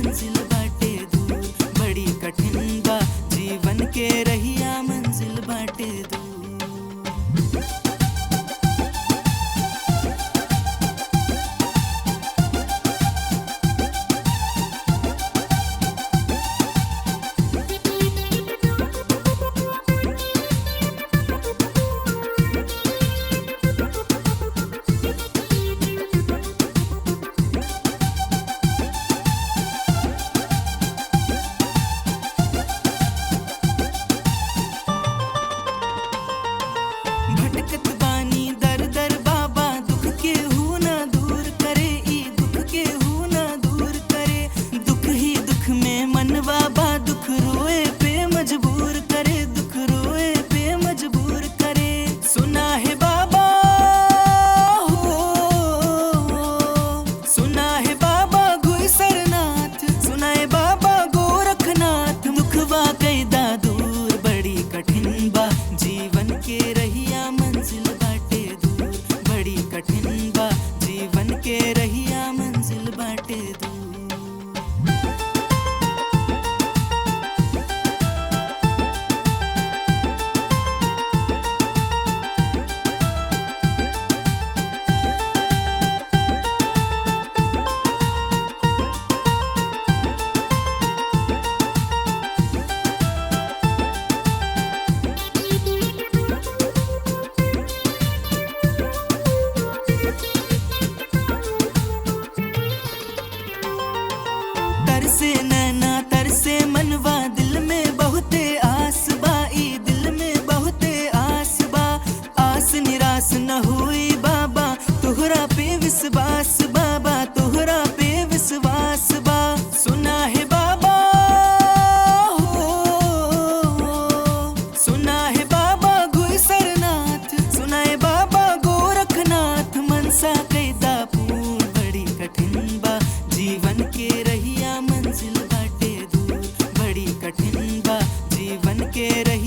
मंजिल बाटे दूर, बड़ी कठिन बा जीवन के रहिया मंजिल बाटे दूर। भटकत बानी दर दर बाबा, दुख के हु ना दूर करे, ई दुख के हु ना दूर करे। दुख ही दुख में मनवा बा, दुख रोए पे मजबूर करे, दुख रोए पे मजबूर करे। सुना है बाबा हो, सुना है बाबा गुईसरनाथ, सुना है बाबा गोरखनाथ। दुखवा कैदा दूर, बड़ी कठिन बा जीवन के रहिया मंजिल बाटे दूर, बड़ी कठिन बा जीवन के रहिया मंजिल बाटे दूर। तरसे नैना तरसे मनवा, दिल में बहुते आस बा, ई दिल में बहुते आस बा। आस निराश न हुई बाबा, तोहरा पे विश्वास बाबा, तोहरा पे विश्वास बा। सुना है बाबा हो, सुना है बाबा गुईसरनाथ, सुना है बाबा गोरखनाथ। मनसा कैदा पूर्ण, बड़ी कठिन बा जीवन के रहिया मंजिल बाटे दूर, बड़ी कठिन बा जीवन के रहिया